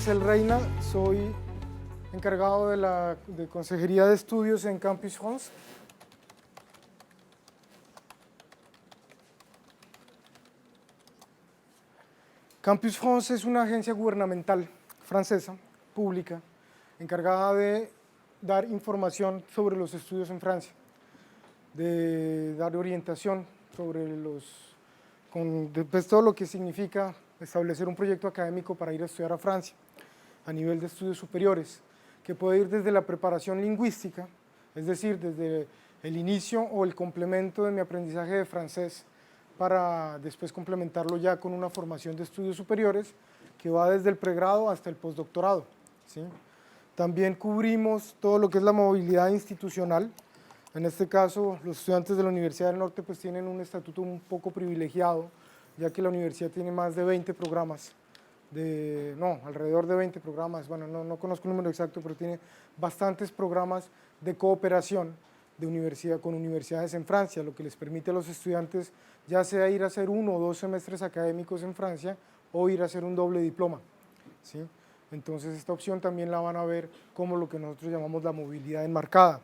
Marcel Reina, soy encargado de la Consejería de Estudios en Campus France. Campus France es una agencia gubernamental francesa, pública, encargada de dar información sobre los estudios en Francia, de dar orientación sobre todo lo que significa establecer un proyecto académico para ir a estudiar a Francia, a nivel de estudios superiores, que puede ir desde la preparación lingüística, es decir, desde el inicio o el complemento de mi aprendizaje de francés, para después complementarlo ya con una formación de estudios superiores, que va desde el pregrado hasta el postdoctorado, ¿sí? También cubrimos todo lo que es la movilidad institucional. En este caso, los estudiantes de la Universidad del Norte pues tienen un estatuto un poco privilegiado, ya que la universidad tiene más de 20 programas, alrededor de 20 programas, bueno, no conozco el número exacto, pero tiene bastantes programas de cooperación con universidades en Francia, lo que les permite a los estudiantes ya sea ir a hacer 1 o 2 semestres académicos en Francia o ir a hacer un doble diploma, ¿sí? Entonces esta opción también la van a ver como lo que nosotros llamamos la movilidad enmarcada.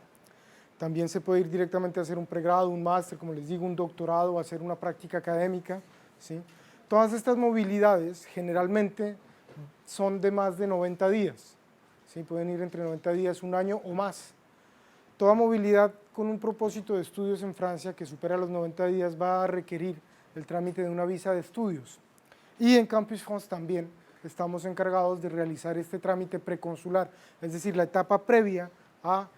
También se puede ir directamente a hacer un pregrado, un máster, como les digo, un doctorado, o hacer una práctica académica, ¿sí? Todas estas movilidades generalmente son de más de 90 días, ¿sí? Pueden ir entre 90 días, un año o más. Toda movilidad con un propósito de estudios en Francia que supera los 90 días va a requerir el trámite de una visa de estudios. Y en Campus France también estamos encargados de realizar este trámite preconsular, es decir, la etapa previa al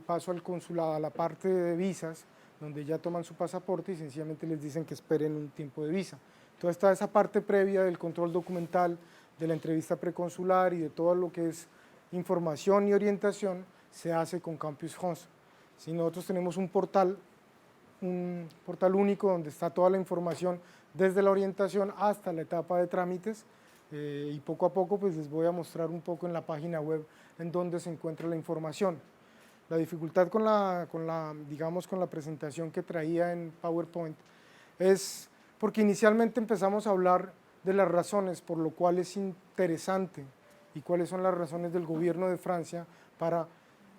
paso al consulado, a la parte de visas, donde ya toman su pasaporte y sencillamente les dicen que esperen un tiempo de visa. Toda esa parte previa del control documental, de la entrevista preconsular y de todo lo que es información y orientación se hace con Campus France. Si nosotros tenemos un portal único donde está toda la información desde la orientación hasta la etapa de trámites, y poco a poco pues les voy a mostrar un poco en la página web en donde se encuentra la información. La dificultad con la presentación que traía en PowerPoint es porque inicialmente empezamos a hablar de las razones por lo cual es interesante y cuáles son las razones del gobierno de Francia para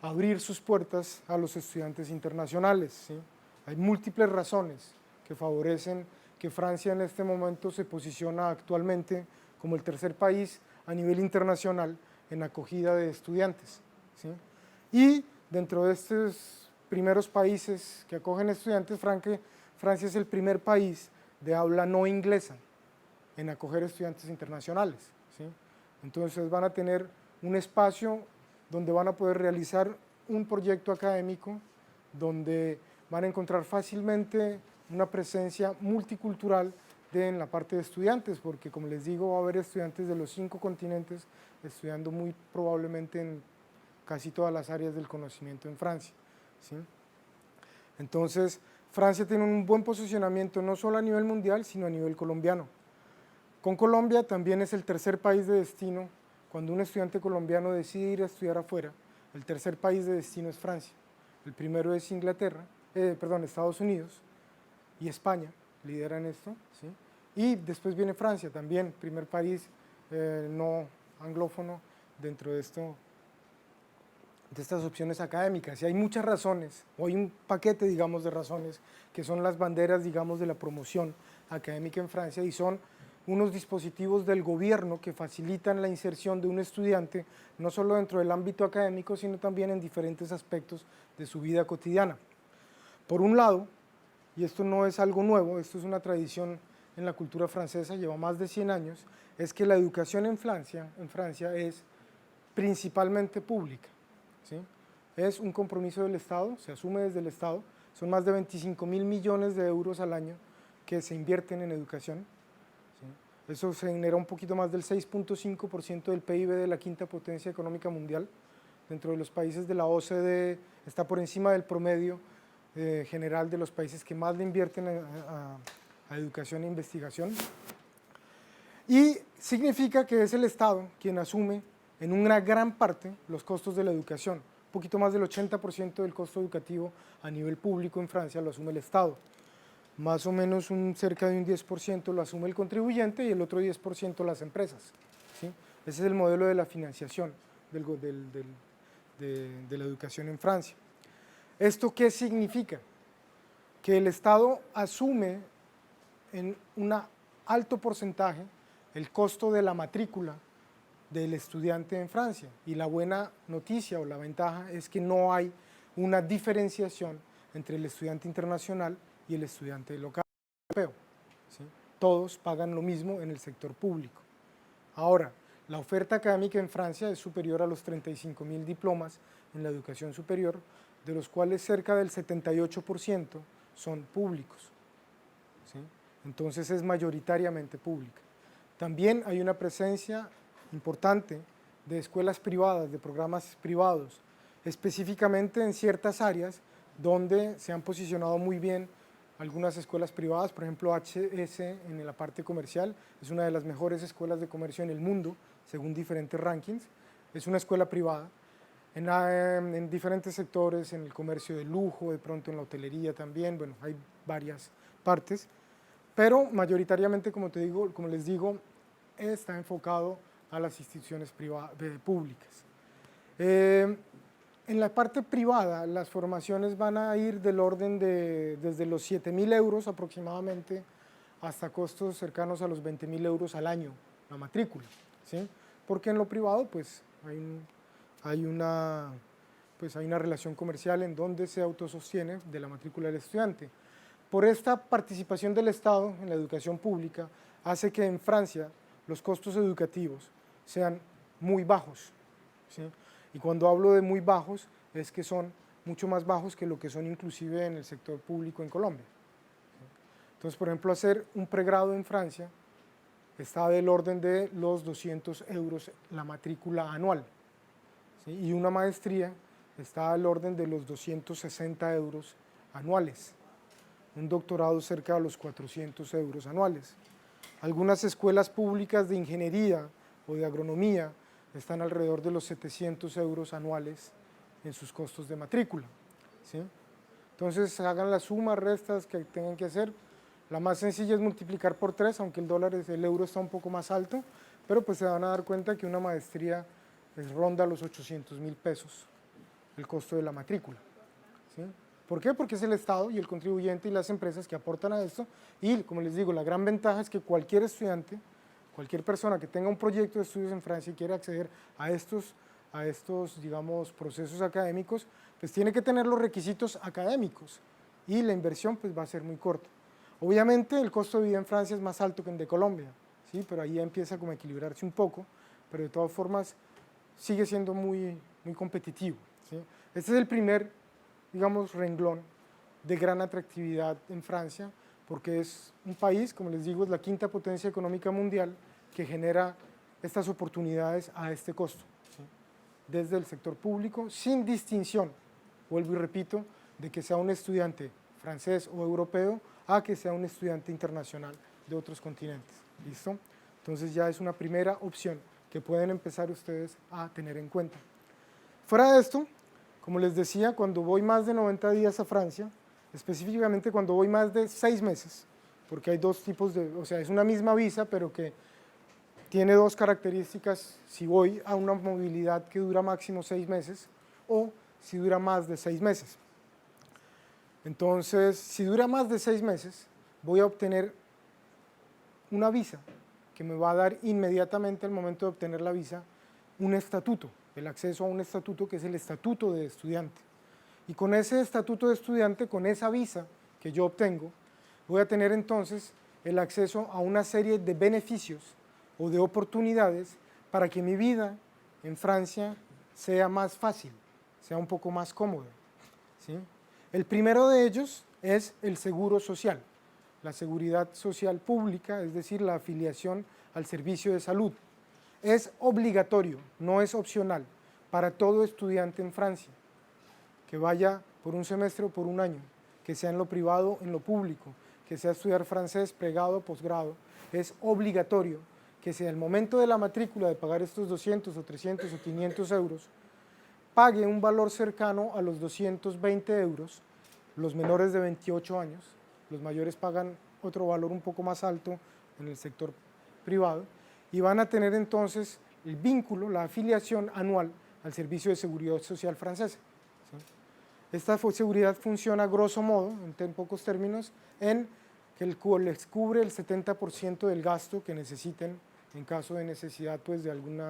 abrir sus puertas a los estudiantes internacionales, ¿sí? Hay múltiples razones que favorecen que Francia en este momento se posiciona actualmente como el tercer país a nivel internacional en acogida de estudiantes, ¿sí? Y dentro de estos primeros países que acogen estudiantes, Francia es el primer país de habla no inglesa en acoger estudiantes internacionales, ¿sí? Entonces van a tener un espacio donde van a poder realizar un proyecto académico, donde van a encontrar fácilmente una presencia multicultural en la parte de estudiantes, porque como les digo, va a haber estudiantes de los 5 continentes estudiando muy probablemente en casi todas las áreas del conocimiento en Francia, ¿sí? Entonces, Francia tiene un buen posicionamiento no solo a nivel mundial, sino a nivel colombiano. Con Colombia también es el tercer país de destino. Cuando un estudiante colombiano decide ir a estudiar afuera, el tercer país de destino es Francia. El primero es Estados Unidos y España lideran esto, ¿sí? Y después viene Francia también, primer país no anglófono dentro de estas opciones académicas. Y hay muchas razones, o hay un paquete, digamos, de razones que son las banderas, digamos, de la promoción académica en Francia, y son unos dispositivos del gobierno que facilitan la inserción de un estudiante, no solo dentro del ámbito académico, sino también en diferentes aspectos de su vida cotidiana. Por un lado, y esto no es algo nuevo, esto es una tradición en la cultura francesa, lleva más de 100 años, es que la educación en Francia es principalmente pública, ¿sí? Es un compromiso del Estado, se asume desde el Estado, son más de 25.000 millones de euros al año que se invierten en educación, ¿sí? Eso se genera un poquito más del 6.5% del PIB de la quinta potencia económica mundial. Dentro de los países de la OCDE está por encima del promedio general de los países que más le invierten a educación e investigación. Y significa que es el Estado quien asume en una gran parte los costos de la educación. Un poquito más del 80% del costo educativo a nivel público en Francia lo asume el Estado. Más o menos cerca de un 10% lo asume el contribuyente y el otro 10% las empresas, ¿sí? Ese es el modelo de la financiación de la educación en Francia. ¿Esto qué significa? Que el Estado asume en un alto porcentaje el costo de la matrícula del estudiante en Francia. Y la buena noticia o la ventaja es que no hay una diferenciación entre el estudiante internacional y el estudiante local europeo, ¿sí? Todos pagan lo mismo en el sector público. Ahora, la oferta académica en Francia es superior a los 35.000 diplomas en la educación superior, de los cuales cerca del 78% son públicos, ¿sí? Entonces es mayoritariamente pública. También hay una presencia importante de escuelas privadas, de programas privados, específicamente en ciertas áreas donde se han posicionado muy bien algunas escuelas privadas. Por ejemplo, HS en la parte comercial es una de las mejores escuelas de comercio en el mundo, según diferentes rankings. Es una escuela privada. En diferentes sectores, en el comercio de lujo, de pronto en la hotelería también, bueno, hay varias partes, pero mayoritariamente, como les digo, está enfocado a las instituciones públicas. En la parte privada, las formaciones van a ir del orden de desde los 7.000 euros aproximadamente hasta costos cercanos a los 20.000 euros al año, la matrícula, ¿sí? Porque en lo privado pues hay una relación comercial en donde se autosostiene de la matrícula del estudiante. Por esta participación del Estado en la educación pública, hace que en Francia los costos educativos sean muy bajos, ¿sí? Y cuando hablo de muy bajos, es que son mucho más bajos que lo que son inclusive en el sector público en Colombia. Entonces, por ejemplo, hacer un pregrado en Francia está del orden de los 200 euros la matrícula anual, ¿sí? Y una maestría está al orden de los 260 euros anuales. Un doctorado cerca de los 400 euros anuales. Algunas escuelas públicas de ingeniería o de agronomía están alrededor de los 700 euros anuales en sus costos de matrícula, ¿sí? Entonces hagan las sumas, restas que tengan que hacer. La más sencilla es multiplicar por 3, aunque el euro está un poco más alto, pero pues se van a dar cuenta que una maestría ronda los 800.000 pesos, el costo de la matrícula, ¿sí? ¿Por qué? Porque es el Estado y el contribuyente y las empresas que aportan a esto, y como les digo, la gran ventaja es que cualquier estudiante, cualquier persona que tenga un proyecto de estudios en Francia y quiera acceder a estos, digamos, procesos académicos, pues tiene que tener los requisitos académicos y la inversión pues va a ser muy corta. Obviamente el costo de vida en Francia es más alto que el de Colombia, ¿sí? Pero ahí empieza como a equilibrarse un poco, pero de todas formas sigue siendo muy, muy competitivo, ¿sí? Este es el primer, digamos, renglón de gran atractividad en Francia, porque es un país, como les digo, es la quinta potencia económica mundial que genera estas oportunidades a este costo, ¿sí? Desde el sector público, sin distinción, vuelvo y repito, de que sea un estudiante francés o europeo a que sea un estudiante internacional de otros continentes, ¿listo? Entonces ya es una primera opción que pueden empezar ustedes a tener en cuenta. Fuera de esto, como les decía, cuando voy más de 90 días a Francia, específicamente cuando voy más de 6 meses, porque hay dos tipos o sea, es una misma visa, pero que tiene dos características, si voy a una movilidad que dura máximo 6 meses o si dura más de 6 meses. Entonces, si dura más de 6 meses, voy a obtener una visa que me va a dar inmediatamente al momento de obtener la visa un estatuto, el acceso a un estatuto que es el estatuto de estudiante. Y con ese estatuto de estudiante, con esa visa que yo obtengo, voy a tener entonces el acceso a una serie de beneficios o de oportunidades para que mi vida en Francia sea más fácil, sea un poco más cómoda, ¿sí? El primero de ellos es el seguro social, la seguridad social pública, es decir, la afiliación al servicio de salud. Es obligatorio, no es opcional, para todo estudiante en Francia, que vaya por un semestre o por un año, que sea en lo privado o en lo público, que sea estudiar francés, pregrado o posgrado, es obligatorio que si al momento de la matrícula de pagar estos 200 o 300 o 500 euros, pague un valor cercano a los 220 euros, los menores de 28 años, los mayores pagan otro valor un poco más alto en el sector privado, y van a tener entonces el vínculo, la afiliación anual al Servicio de Seguridad Social francesa. ¿Sí? Esta seguridad funciona grosso modo, en pocos términos, en que les cubre el 70% del gasto que necesiten en caso de necesidad pues, de algún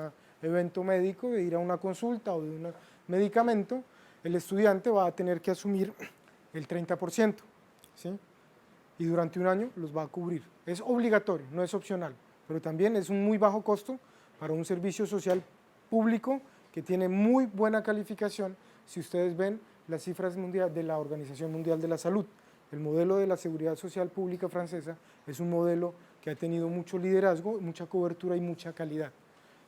evento médico, de ir a una consulta o de un medicamento, el estudiante va a tener que asumir el 30%, ¿sí? Y durante un año los va a cubrir. Es obligatorio, no es opcional, pero también es un muy bajo costo para un servicio social público que tiene muy buena calificación si ustedes ven las cifras mundiales de la Organización Mundial de la Salud. El modelo de la seguridad social pública francesa es un modelo que ha tenido mucho liderazgo, mucha cobertura y mucha calidad.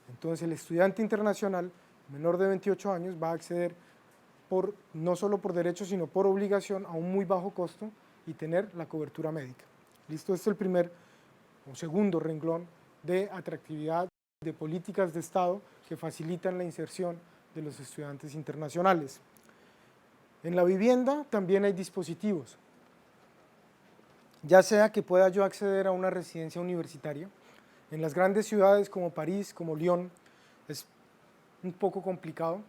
Entonces el estudiante internacional menor de 28 años va a acceder no solo por derecho, sino por obligación a un muy bajo costo y tener la cobertura médica. ¿Listo? Este es el primer o segundo renglón de atractividad de políticas de Estado que facilitan la inserción de los estudiantes internacionales. En la vivienda también hay dispositivos, ya sea que pueda yo acceder a una residencia universitaria. En las grandes ciudades como París, como Lyon, es un poco complicado,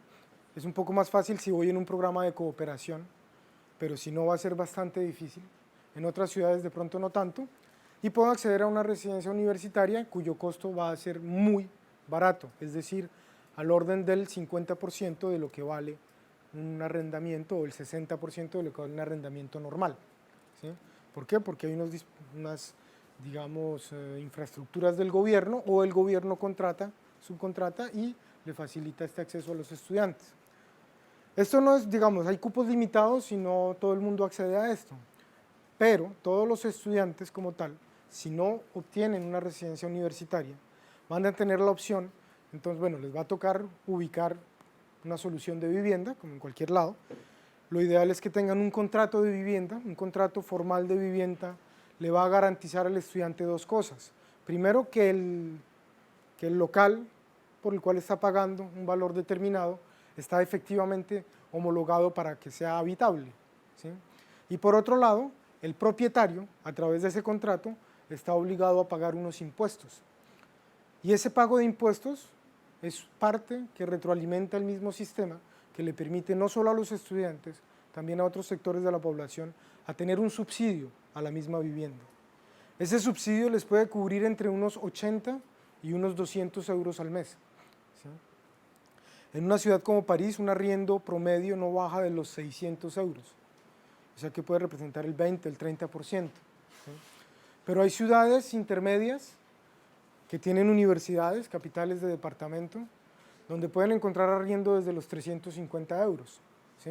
es un poco más fácil si voy en un programa de cooperación, pero si no va a ser bastante difícil. En otras ciudades de pronto no tanto, y puedo acceder a una residencia universitaria cuyo costo va a ser muy barato, es decir, al orden del 50% de lo que vale un arrendamiento o el 60% de lo que vale un arrendamiento normal. ¿Sí? ¿Por qué? Porque hay unas digamos, infraestructuras del gobierno o el gobierno subcontrata y le facilita este acceso a los estudiantes. Esto no es, digamos, hay cupos limitados y no todo el mundo accede a esto, pero todos los estudiantes como tal, si no obtienen una residencia universitaria, van a tener la opción, entonces, bueno, les va a tocar ubicar una solución de vivienda, como en cualquier lado. Lo ideal es que tengan un contrato de vivienda, un contrato formal de vivienda, le va a garantizar al estudiante dos cosas. Primero, que el local por el cual está pagando un valor determinado está efectivamente homologado para que sea habitable, ¿sí? Y por otro lado, el propietario, a través de ese contrato, está obligado a pagar unos impuestos. Y ese pago de impuestos es parte que retroalimenta el mismo sistema, que le permite no solo a los estudiantes, también a otros sectores de la población, a tener un subsidio a la misma vivienda. Ese subsidio les puede cubrir entre unos 80 y unos 200 euros al mes. ¿Sí? En una ciudad como París, un arriendo promedio no baja de los 600 euros, o sea que puede representar el 20, el 30%. ¿Sí? Pero hay ciudades intermedias que tienen universidades, capitales de departamento, donde pueden encontrar arriendo desde los 350 euros. ¿Sí?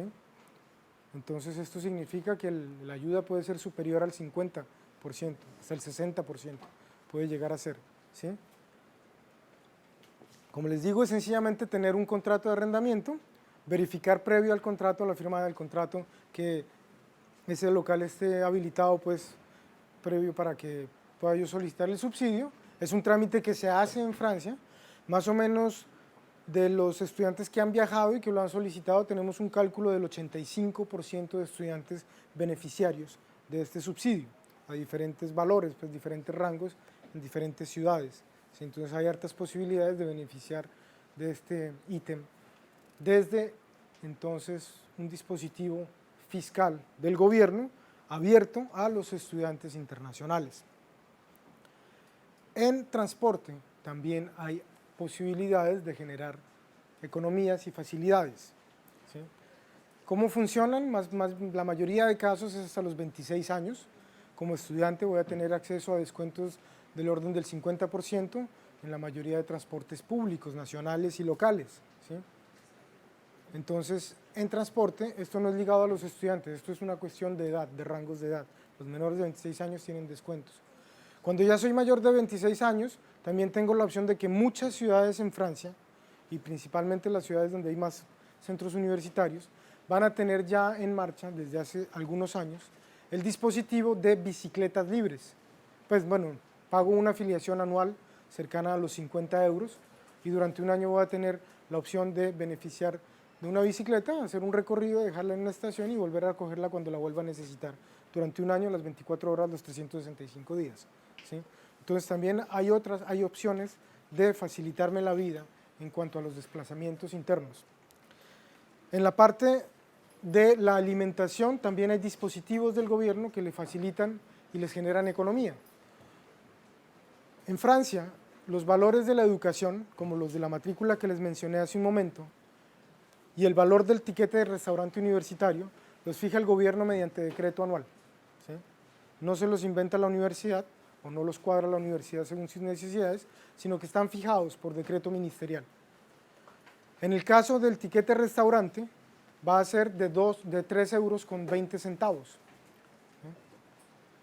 Entonces esto significa que la ayuda puede ser superior al 50%, hasta el 60% puede llegar a ser. ¿Sí? Como les digo, es sencillamente tener un contrato de arrendamiento, verificar previo al contrato, a la firma del contrato, que ese local esté habilitado pues previo para que pueda yo solicitar el subsidio. Es un trámite que se hace en Francia, más o menos de los estudiantes que han viajado y que lo han solicitado, tenemos un cálculo del 85% de estudiantes beneficiarios de este subsidio, a diferentes valores, pues diferentes rangos en diferentes ciudades. ¿Sí? Entonces hay hartas posibilidades de beneficiar de este ítem desde entonces un dispositivo fiscal del gobierno abierto a los estudiantes internacionales. En transporte también hay posibilidades de generar economías y facilidades. ¿Sí? ¿Cómo funcionan? La mayoría de casos es hasta los 26 años. Como estudiante voy a tener acceso a descuentos del orden del 50% en la mayoría de transportes públicos, nacionales y locales. ¿Sí? Entonces, en transporte, esto no es ligado a los estudiantes, esto es una cuestión de edad, de rangos de edad. Los menores de 26 años tienen descuentos. Cuando ya soy mayor de 26 años, también tengo la opción de que muchas ciudades en Francia, y principalmente las ciudades donde hay más centros universitarios, van a tener ya en marcha, desde hace algunos años, el dispositivo de bicicletas libres. Pues bueno, pago una afiliación anual cercana a los 50 euros y durante un año voy a tener la opción de beneficiar de una bicicleta, hacer un recorrido, dejarla en una estación y volver a recogerla cuando la vuelva a necesitar, durante un año, las 24 horas, los 365 días. ¿Sí? Entonces también hay opciones de facilitarme la vida en cuanto a los desplazamientos internos. En la parte de la alimentación también hay dispositivos del gobierno que le facilitan y les generan economía. En Francia, los valores de la educación, como los de la matrícula que les mencioné hace un momento, y el valor del tiquete de restaurante universitario, los fija el gobierno mediante decreto anual. ¿Sí? No se los inventa la universidad, o no los cuadra la universidad según sus necesidades, sino que están fijados por decreto ministerial. En el caso del tiquete restaurante, va a ser de 3,20 €. ¿Sí?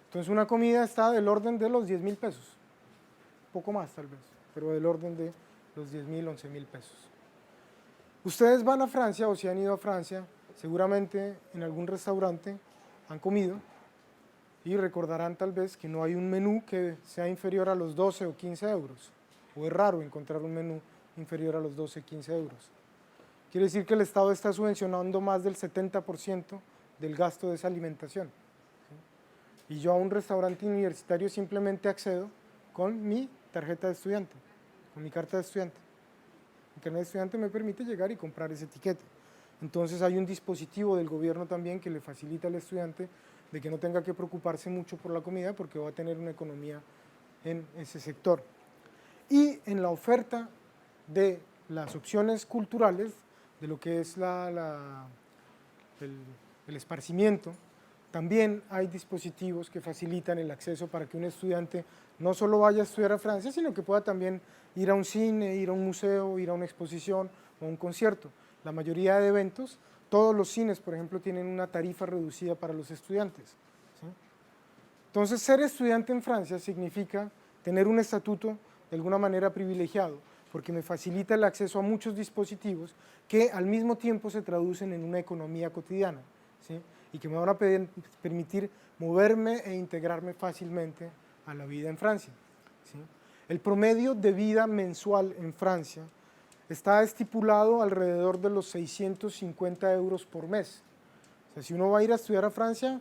Entonces una comida está del orden de los 10.000 pesos, poco más tal vez, pero del orden de los 10.000, 11.000 pesos. Ustedes van a Francia, o si han ido a Francia, seguramente en algún restaurante han comido y recordarán tal vez que no hay un menú que sea inferior a los 12 o 15 euros, o es raro encontrar un menú inferior a los 12 o 15 euros. Quiere decir que el Estado está subvencionando más del 70% del gasto de esa alimentación. ¿Sí? Y yo a un restaurante universitario simplemente accedo con mi tarjeta de estudiante, con mi carta de estudiante. Mi carnet de estudiante me permite llegar y comprar ese etiquete. Entonces hay un dispositivo del gobierno también que le facilita al estudiante de que no tenga que preocuparse mucho por la comida porque va a tener una economía en ese sector. Y en la oferta de las opciones culturales, de lo que es el esparcimiento, también hay dispositivos que facilitan el acceso para que un estudiante no solo vaya a estudiar a Francia, sino que pueda también ir a un cine, ir a un museo, ir a una exposición o a un concierto. La mayoría de eventos, todos los cines, por ejemplo, tienen una tarifa reducida para los estudiantes. ¿Sí? Entonces, ser estudiante en Francia significa tener un estatuto de alguna manera privilegiado, porque me facilita el acceso a muchos dispositivos que al mismo tiempo se traducen en una economía cotidiana, ¿sí? Y que me van a permitir moverme e integrarme fácilmente a la vida en Francia. ¿Sí? El promedio de vida mensual en Francia está estipulado alrededor de los 650 € por mes. O sea, si uno va a ir a estudiar a Francia,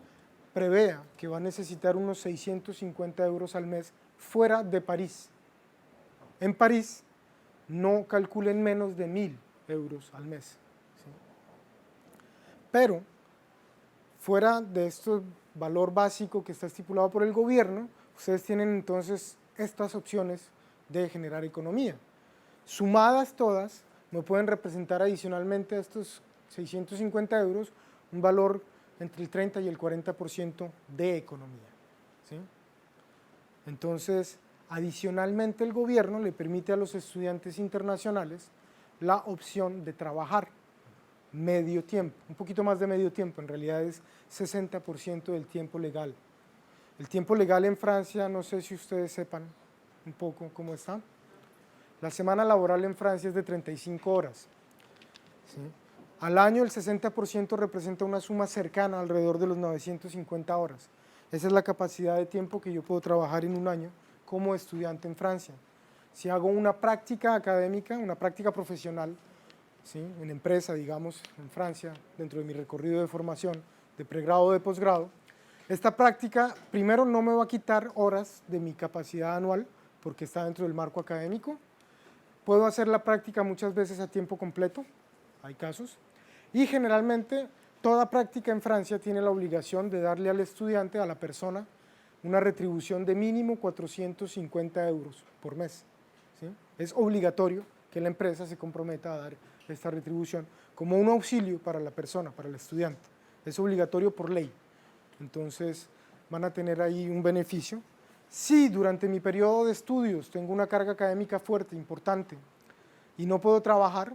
prevea que va a necesitar unos 650 € al mes fuera de París. En París, no calculen menos de 1.000 € al mes. ¿Sí? Pero, fuera de este valor básico que está estipulado por el gobierno, ustedes tienen entonces estas opciones de generar economía. Sumadas todas, me pueden representar adicionalmente a estos 650 € un valor entre el 30 y el 40% de economía. ¿Sí? Entonces, adicionalmente el gobierno le permite a los estudiantes internacionales la opción de trabajar medio tiempo, un poquito más de medio tiempo, en realidad es 60% del tiempo legal. El tiempo legal en Francia, no sé si ustedes sepan un poco cómo está. La semana laboral en Francia es de 35 horas. ¿Sí? Al año el 60% representa una suma cercana alrededor de los 950 horas. Esa es la capacidad de tiempo que yo puedo trabajar en un año como estudiante en Francia. Si hago una práctica académica, una práctica profesional, ¿sí? En empresa, digamos, en Francia, dentro de mi recorrido de formación, de pregrado o de posgrado, esta práctica, primero, no me va a quitar horas de mi capacidad anual, porque está dentro del marco académico. Puedo hacer la práctica muchas veces a tiempo completo, hay casos, y generalmente toda práctica en Francia tiene la obligación de darle al estudiante, a la persona, una retribución de mínimo 450 € por mes. ¿Sí? Es obligatorio que la empresa se comprometa a dar esta retribución como un auxilio para la persona, para el estudiante. Es obligatorio por ley. Entonces van a tener ahí un beneficio. Si durante mi periodo de estudios tengo una carga académica fuerte, importante, y no puedo trabajar,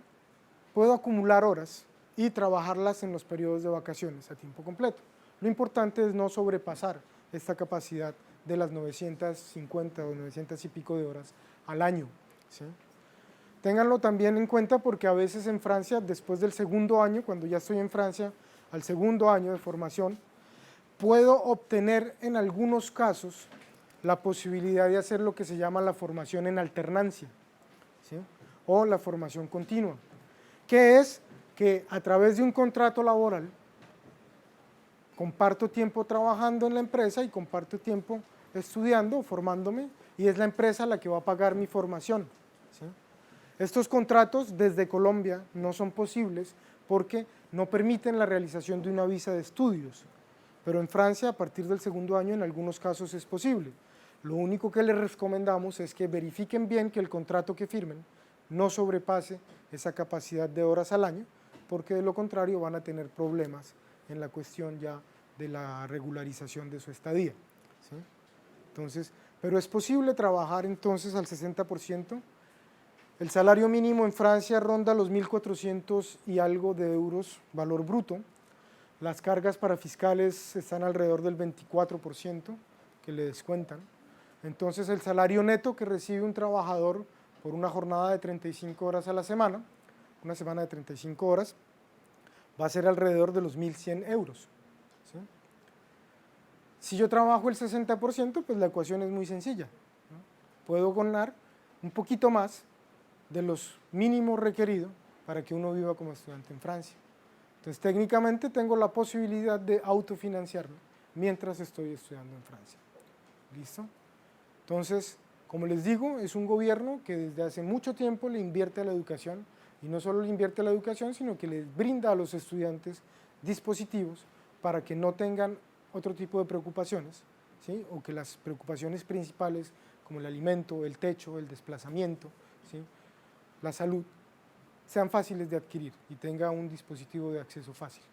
puedo acumular horas y trabajarlas en los periodos de vacaciones a tiempo completo. Lo importante es no sobrepasar esta capacidad de las 950 o 900 y pico de horas al año. ¿Sí? Ténganlo también en cuenta porque a veces en Francia, después del segundo año, cuando ya estoy en Francia, al segundo año de formación, puedo obtener en algunos casos la posibilidad de hacer lo que se llama la formación en alternancia, ¿sí? O la formación continua, que es que a través de un contrato laboral comparto tiempo trabajando en la empresa y comparto tiempo estudiando, formándome, y es la empresa la que va a pagar mi formación. ¿Sí? Estos contratos desde Colombia no son posibles porque no permiten la realización de una visa de estudios, pero en Francia a partir del segundo año en algunos casos es posible. Lo único que les recomendamos es que verifiquen bien que el contrato que firmen no sobrepase esa capacidad de horas al año, porque de lo contrario van a tener problemas en la cuestión ya de la regularización de su estadía, ¿sí? Entonces, pero es posible trabajar entonces al 60%. El salario mínimo en Francia ronda los 1.400 y algo de euros, valor bruto. Las cargas para fiscales están alrededor del 24% que le descuentan. Entonces, el salario neto que recibe un trabajador por una jornada de 35 horas a la semana, una semana de 35 horas, va a ser alrededor de los 1.100 euros. ¿Sí? Si yo trabajo el 60%, pues la ecuación es muy sencilla, ¿no? Puedo ganar un poquito más de los mínimos requeridos para que uno viva como estudiante en Francia. Entonces, técnicamente tengo la posibilidad de autofinanciarme mientras estoy estudiando en Francia. ¿Listo? Entonces, como les digo, es un gobierno que desde hace mucho tiempo le invierte a la educación, y no solo le invierte a la educación, sino que les brinda a los estudiantes dispositivos para que no tengan otro tipo de preocupaciones, ¿sí? O que las preocupaciones principales, como el alimento, el techo, el desplazamiento, ¿sí? La salud, sean fáciles de adquirir y tenga un dispositivo de acceso fácil.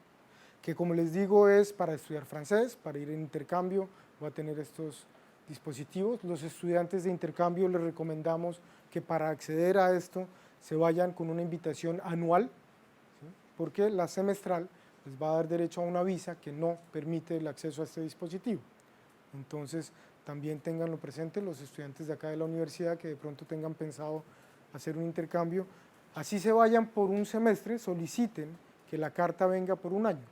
Que como les digo es para estudiar francés, para ir en intercambio, va a tener estos dispositivos. Los estudiantes de intercambio les recomendamos que para acceder a esto se vayan con una invitación anual, ¿sí? Porque la semestral les va a dar derecho a una visa que no permite el acceso a este dispositivo. Entonces, también tenganlo presente los estudiantes de acá de la universidad que de pronto tengan pensado hacer un intercambio, así se vayan por un semestre, soliciten que la carta venga por un año,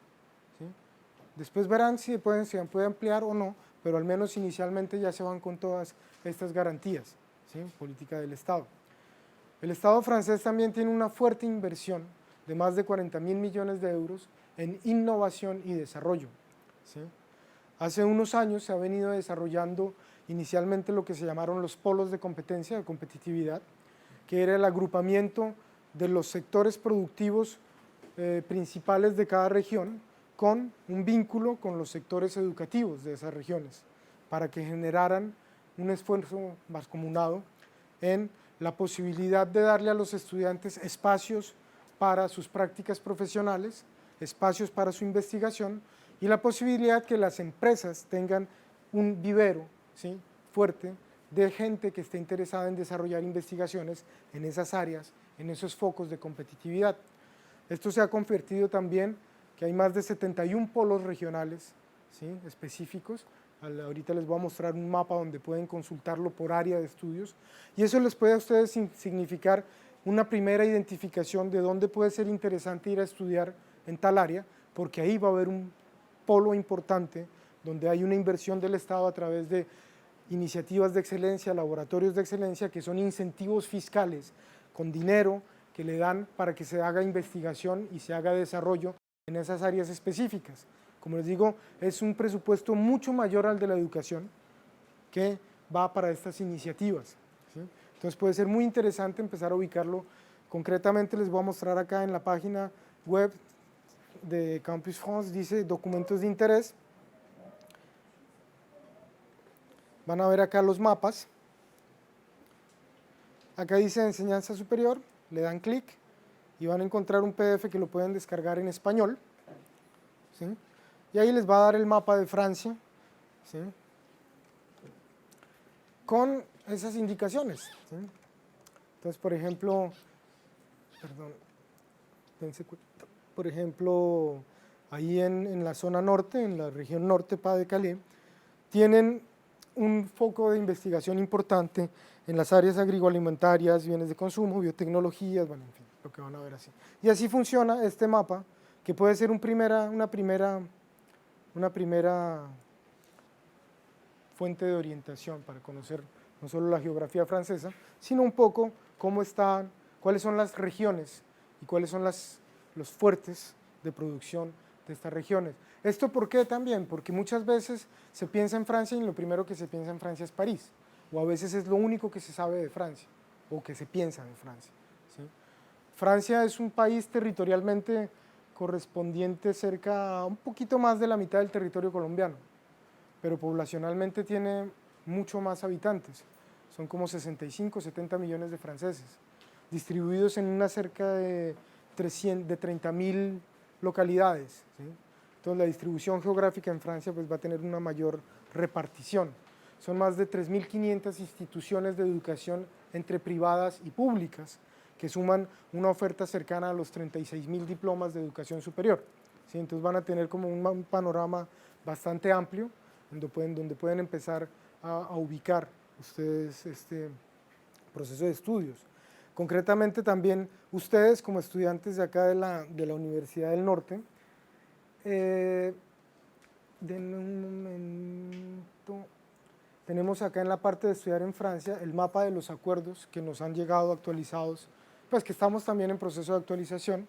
¿sí? Después verán si se puede ampliar o no, pero al menos inicialmente ya se van con todas estas garantías, ¿sí? Política del Estado. El Estado francés también tiene una fuerte inversión de más de 40.000 millones de euros en innovación y desarrollo, ¿sí? Hace unos años se ha venido desarrollando inicialmente lo que se llamaron los polos de competencia, de competitividad, que era el agrupamiento de los sectores productivos principales de cada región con un vínculo con los sectores educativos de esas regiones, para que generaran un esfuerzo mancomunado en la posibilidad de darle a los estudiantes espacios para sus prácticas profesionales, espacios para su investigación y la posibilidad que las empresas tengan un vivero, ¿sí? Fuerte de gente que esté interesada en desarrollar investigaciones en esas áreas, en esos focos de competitividad. Esto se ha convertido también que hay más de 71 polos regionales, ¿sí? Específicos. Ahorita les voy a mostrar un mapa donde pueden consultarlo por área de estudios y eso les puede a ustedes significar una primera identificación de dónde puede ser interesante ir a estudiar en tal área, porque ahí va a haber un polo importante donde hay una inversión del Estado a través de iniciativas de excelencia, laboratorios de excelencia, que son incentivos fiscales con dinero que le dan para que se haga investigación y se haga desarrollo en esas áreas específicas. Como les digo, es un presupuesto mucho mayor al de la educación que va para estas iniciativas, ¿sí? Entonces puede ser muy interesante empezar a ubicarlo. Concretamente les voy a mostrar acá en la página web de Campus France, dice documentos de interés. Van a ver acá los mapas. Acá dice enseñanza superior, le dan clic y van a encontrar un PDF que lo pueden descargar en español, ¿sí? Y ahí les va a dar el mapa de Francia, ¿sí? Con esas indicaciones, ¿sí? Entonces, por ejemplo, ahí en la zona norte, en la región norte, Pas-de-Calais, tienen un foco de investigación importante en las áreas agroalimentarias, bienes de consumo, biotecnologías, bueno, en fin, lo que van a ver así. Y así funciona este mapa, que puede ser una primera fuente de orientación para conocer no solo la geografía francesa, sino un poco cómo están, cuáles son las regiones y cuáles son los fuertes de producción de estas regiones. ¿Esto por qué también? Porque muchas veces se piensa en Francia y lo primero que se piensa en Francia es París, o a veces es lo único que se sabe de Francia, o que se piensa de Francia, Francia es un país territorialmente correspondiente cerca a un poquito más de la mitad del territorio colombiano, pero poblacionalmente tiene mucho más habitantes, son como 65, 70 millones de franceses, distribuidos en una cerca de 30.000 localidades, ¿sí? Entonces la distribución geográfica en Francia pues, va a tener una mayor repartición. Son más de 3.500 instituciones de educación entre privadas y públicas, que suman una oferta cercana a los 36.000 diplomas de educación superior, ¿sí? Entonces van a tener como un panorama bastante amplio, donde pueden empezar a ubicar ustedes este proceso de estudios. Concretamente también ustedes como estudiantes de acá de la Universidad del Norte, denme un momento, tenemos acá en la parte de estudiar en Francia el mapa de los acuerdos que nos han llegado actualizados, pues que estamos también en proceso de actualización.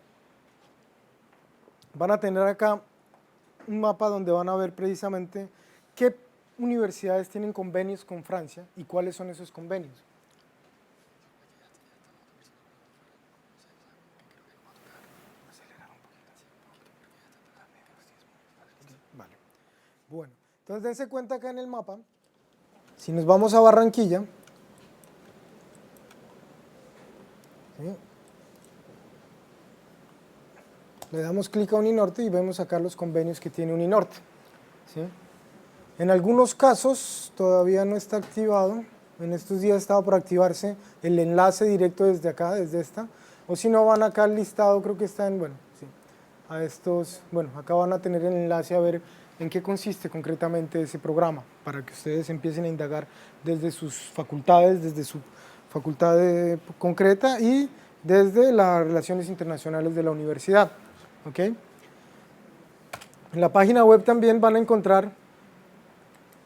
Van a tener acá un mapa donde van a ver precisamente qué universidades tienen convenios con Francia y cuáles son esos convenios. Vale. Bueno, entonces dense cuenta acá en el mapa, si nos vamos a Barranquilla, ¿sí? Le damos clic a Uninorte y vemos acá los convenios que tiene Uninorte, ¿sí? En algunos casos todavía no está activado, en estos días estaba por activarse el enlace directo desde acá, desde esta, o si no van acá al listado, creo que está en, bueno, sí, a estos, bueno, acá van a tener el enlace a ver en qué consiste concretamente ese programa, para que ustedes empiecen a indagar desde sus facultades, desde su facultad concreta y desde las relaciones internacionales de la universidad, ¿ok? En la página web también van a encontrar,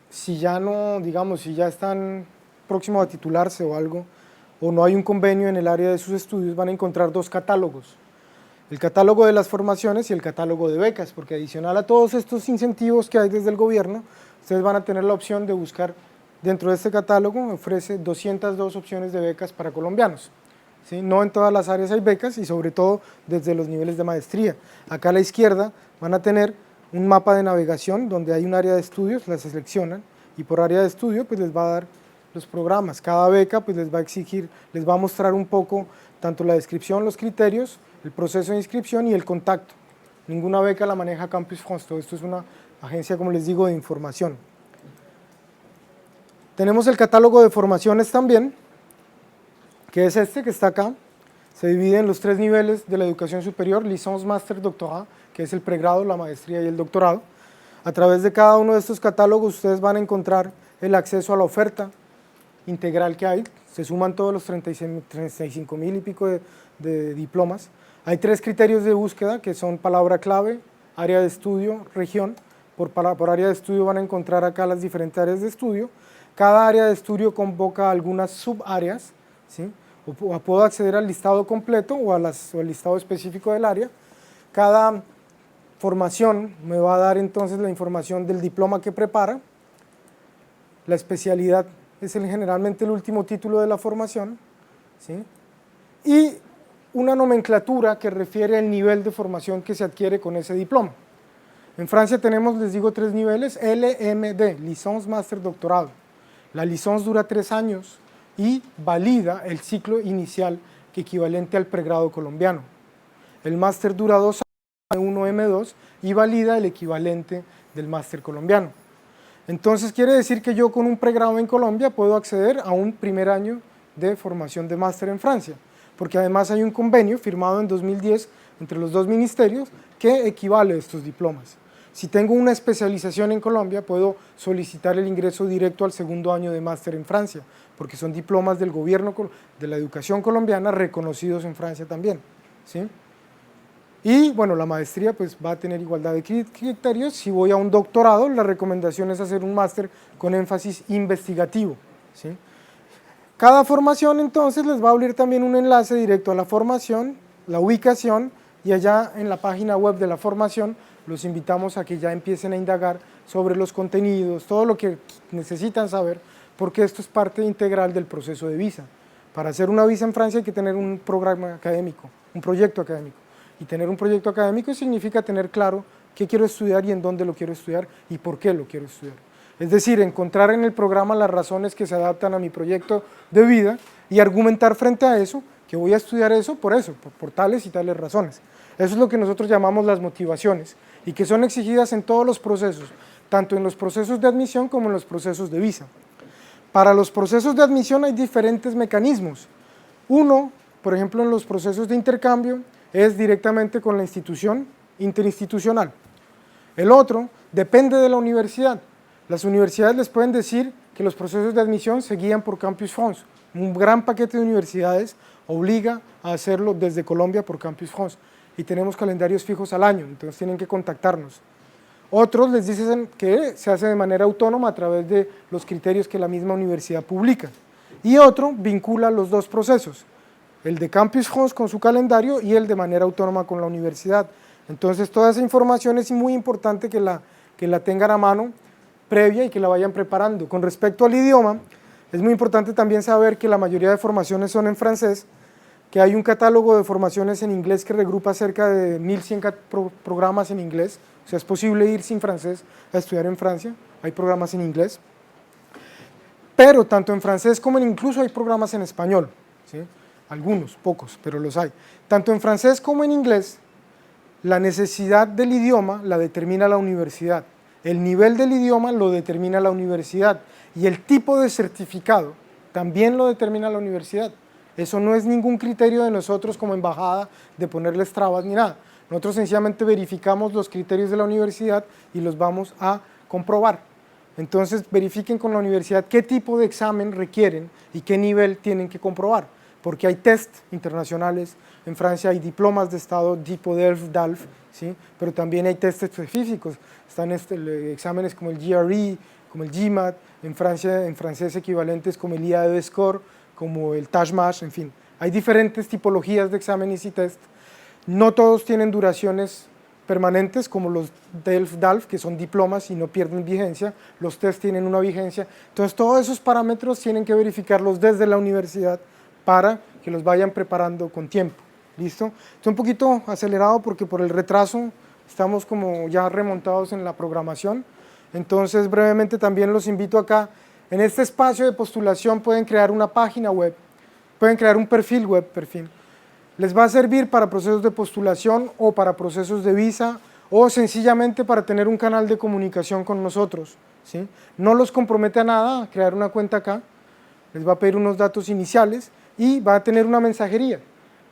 si ya no, digamos, si ya están próximos a titularse o algo, o no hay un convenio en el área de sus estudios, van a encontrar dos catálogos, el catálogo de las formaciones y el catálogo de becas, porque adicional a todos estos incentivos que hay desde el gobierno, ustedes van a tener la opción de buscar dentro de este catálogo, ofrece 202 opciones de becas para colombianos, ¿sí? No en todas las áreas hay becas y sobre todo desde los niveles de maestría. Acá a la izquierda van a tener un mapa de navegación donde hay un área de estudios, las seleccionan y por área de estudio pues les va a dar los programas. Cada beca pues les va a exigir, les va a mostrar un poco tanto la descripción, los criterios, el proceso de inscripción y el contacto. Ninguna beca la maneja Campus France, todo esto es una agencia, como les digo, de información. Tenemos el catálogo de formaciones también, que es este que está acá. Se divide en los 3 niveles de la educación superior, licence, máster, doctorado, que es el pregrado, la maestría y el doctorado. A través de cada uno de estos catálogos ustedes van a encontrar el acceso a la oferta integral que hay, se suman todos los 35.000 y pico de diplomas. Hay 3 criterios de búsqueda que son palabra clave, área de estudio, región. Por área de estudio van a encontrar acá las diferentes áreas de estudio. Cada área de estudio convoca algunas subáreas, ¿sí? O puedo acceder al listado completo o al listado específico del área. Cada formación me va a dar entonces la información del diploma que prepara. La especialidad es generalmente el último título de la formación, ¿sí? Y una nomenclatura que refiere al nivel de formación que se adquiere con ese diploma. En Francia tenemos, les digo, 3 niveles, LMD, licence, máster, doctorado. La licence dura 3 años y valida el ciclo inicial que equivalente al pregrado colombiano. El máster dura 2 años, M1, M2, y valida el equivalente del máster colombiano. Entonces quiere decir que yo con un pregrado en Colombia puedo acceder a un primer año de formación de máster en Francia, porque además hay un convenio firmado en 2010 entre los 2 ministerios que equivale a estos diplomas. Si tengo una especialización en Colombia, puedo solicitar el ingreso directo al segundo año de máster en Francia, porque son diplomas del gobierno de la educación colombiana reconocidos en Francia también, ¿sí? Y bueno, la maestría pues va a tener igualdad de criterios. Si voy a un doctorado, la recomendación es hacer un máster con énfasis investigativo, ¿sí? Cada formación entonces les va a abrir también un enlace directo a la formación, la ubicación, y allá en la página web de la formación los invitamos a que ya empiecen a indagar sobre los contenidos, todo lo que necesitan saber, porque esto es parte integral del proceso de visa. Para hacer una visa en Francia hay que tener un programa académico, un proyecto académico. Y tener un proyecto académico significa tener claro qué quiero estudiar y en dónde lo quiero estudiar y por qué lo quiero estudiar. Es decir, encontrar en el programa las razones que se adaptan a mi proyecto de vida y argumentar frente a eso, que voy a estudiar eso, por tales y tales razones. Eso es lo que nosotros llamamos las motivaciones y que son exigidas en todos los procesos, tanto en los procesos de admisión como en los procesos de visa. Para los procesos de admisión hay diferentes mecanismos. Uno, por ejemplo, en los procesos de intercambio, es directamente con la institución interinstitucional. El otro depende de la universidad. Las universidades les pueden decir que los procesos de admisión se guían por Campus France. Un gran paquete de universidades obliga a hacerlo desde Colombia por Campus France y tenemos calendarios fijos al año, entonces tienen que contactarnos. Otros les dicen que se hace de manera autónoma a través de los criterios que la misma universidad publica. Y otro vincula los dos procesos, el de Campus France con su calendario y el de manera autónoma con la universidad. Entonces toda esa información es muy importante que la tengan a mano previa y que la vayan preparando. Con respecto al idioma, es muy importante también saber que la mayoría de formaciones son en francés, que hay un catálogo de formaciones en inglés que regrupa cerca de 1100 programas en inglés, o sea, es posible ir sin francés a estudiar en Francia, hay programas en inglés, pero tanto en francés como incluso hay programas en español, ¿sí? Algunos, pocos, pero los hay. Tanto en francés como en inglés, la necesidad del idioma la determina la universidad, el nivel del idioma lo determina la universidad y el tipo de certificado también lo determina la universidad. Eso no es ningún criterio de nosotros como embajada de ponerles trabas ni nada. Nosotros sencillamente verificamos los criterios de la universidad y los vamos a comprobar. Entonces verifiquen con la universidad qué tipo de examen requieren y qué nivel tienen que comprobar, porque hay test internacionales, en Francia hay diplomas de estado tipo DELF, DALF, ¿sí? Pero también hay test específicos, están exámenes como el GRE, como el GMAT, en francés equivalentes como el IAE Score, como el TAJMAS, en fin, hay diferentes tipologías de exámenes y test. No todos tienen duraciones permanentes como los DELF-DALF, que son diplomas y no pierden vigencia, los test tienen una vigencia, entonces todos esos parámetros tienen que verificarlos desde la universidad para que los vayan preparando con tiempo, ¿listo? Estoy un poquito acelerado porque por el retraso estamos como ya remontados en la programación, entonces brevemente también los invito acá, en este espacio de postulación pueden crear una página web, pueden crear un perfil web, les va a servir para procesos de postulación o para procesos de visa o sencillamente para tener un canal de comunicación con nosotros, ¿sí? No los compromete a nada a crear una cuenta acá, les va a pedir unos datos iniciales y va a tener una mensajería.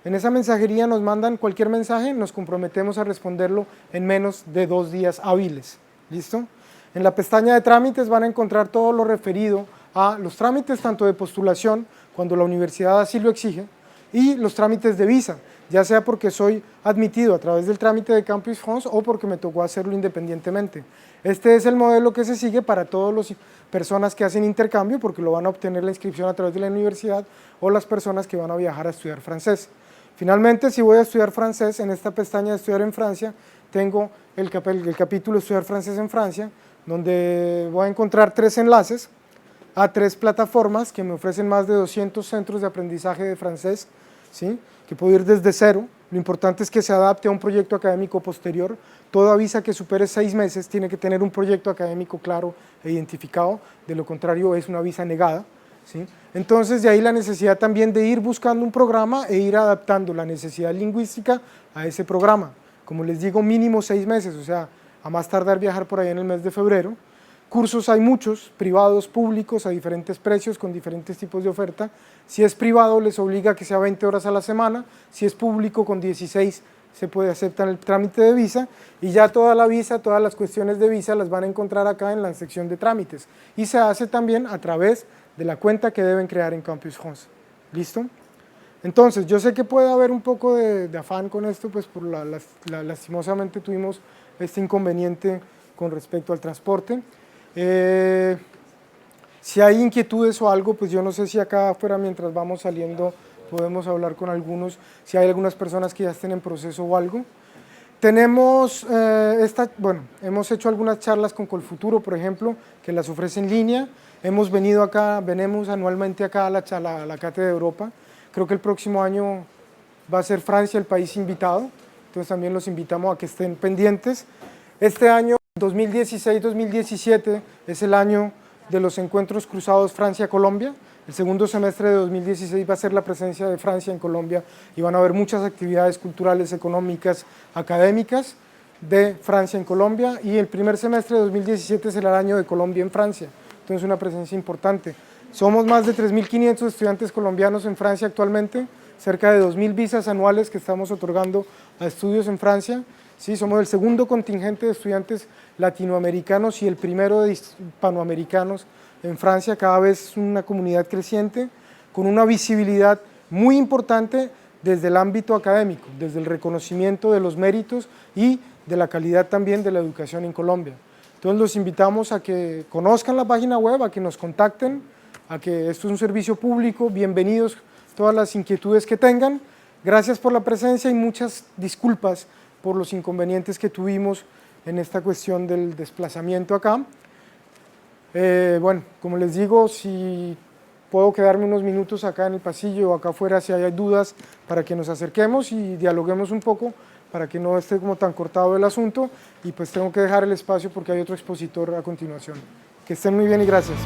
En esa mensajería nos mandan cualquier mensaje, nos comprometemos a responderlo en menos de 2 días hábiles, ¿listo? En la pestaña de trámites van a encontrar todo lo referido a los trámites tanto de postulación, cuando la universidad así lo exige, y los trámites de visa, ya sea porque soy admitido a través del trámite de Campus France o porque me tocó hacerlo independientemente. Este es el modelo que se sigue para todas las personas que hacen intercambio, porque lo van a obtener la inscripción a través de la universidad, o las personas que van a viajar a estudiar francés. Finalmente, si voy a estudiar francés, en esta pestaña de estudiar en Francia, tengo el capítulo estudiar francés en Francia, donde voy a encontrar 3 enlaces a 3 plataformas que me ofrecen más de 200 centros de aprendizaje de francés, ¿sí? Que puedo ir desde cero. Lo importante es que se adapte a un proyecto académico posterior. Toda visa que supere 6 meses tiene que tener un proyecto académico claro e identificado, de lo contrario es una visa negada, ¿sí? Entonces de ahí la necesidad también de ir buscando un programa e ir adaptando la necesidad lingüística a ese programa. Como les digo, mínimo 6 meses, o sea, a más tardar viajar por ahí en el mes de febrero. Cursos hay muchos, privados, públicos, a diferentes precios, con diferentes tipos de oferta. Si es privado, les obliga a que sea 20 horas a la semana. Si es público, con 16 se puede aceptar el trámite de visa. Y ya toda la visa, todas las cuestiones de visa las van a encontrar acá en la sección de trámites. Y se hace también a través de la cuenta que deben crear en Campus France. ¿Listo? Entonces, yo sé que puede haber un poco de afán con esto, pues por lastimosamente tuvimos este inconveniente con respecto al transporte. Si hay inquietudes o algo, pues yo no sé si acá afuera mientras vamos saliendo podemos hablar con algunos, si hay algunas personas que ya estén en proceso o algo. Tenemos, hemos hecho algunas charlas con Colfuturo, por ejemplo, que las ofrece en línea. Hemos venido acá, venimos anualmente acá a la Cátedra de Europa. Creo que el próximo año va a ser Francia el país invitado, entonces también los invitamos a que estén pendientes. Este año, 2016-2017, es el año de los encuentros cruzados Francia-Colombia. El segundo semestre de 2016 va a ser la presencia de Francia en Colombia y van a haber muchas actividades culturales, económicas, académicas de Francia en Colombia, y el primer semestre de 2017 será el año de Colombia en Francia, entonces una presencia importante. Somos más de 3.500 estudiantes colombianos en Francia actualmente, cerca de 2.000 visas anuales que estamos otorgando a estudios en Francia. Sí, somos el segundo contingente de estudiantes latinoamericanos y el primero de hispanoamericanos en Francia. Cada vez es una comunidad creciente, con una visibilidad muy importante desde el ámbito académico, desde el reconocimiento de los méritos y de la calidad también de la educación en Colombia. Entonces los invitamos a que conozcan la página web, a que nos contacten, a que esto es un servicio público, bienvenidos todas las inquietudes que tengan. Gracias por la presencia y muchas disculpas por los inconvenientes que tuvimos en esta cuestión del desplazamiento acá. Bueno, como les digo, si puedo quedarme unos minutos acá en el pasillo o acá afuera si hay dudas, para que nos acerquemos y dialoguemos un poco, para que no esté como tan cortado el asunto, y pues tengo que dejar el espacio porque hay otro expositor a continuación. Que estén muy bien y gracias.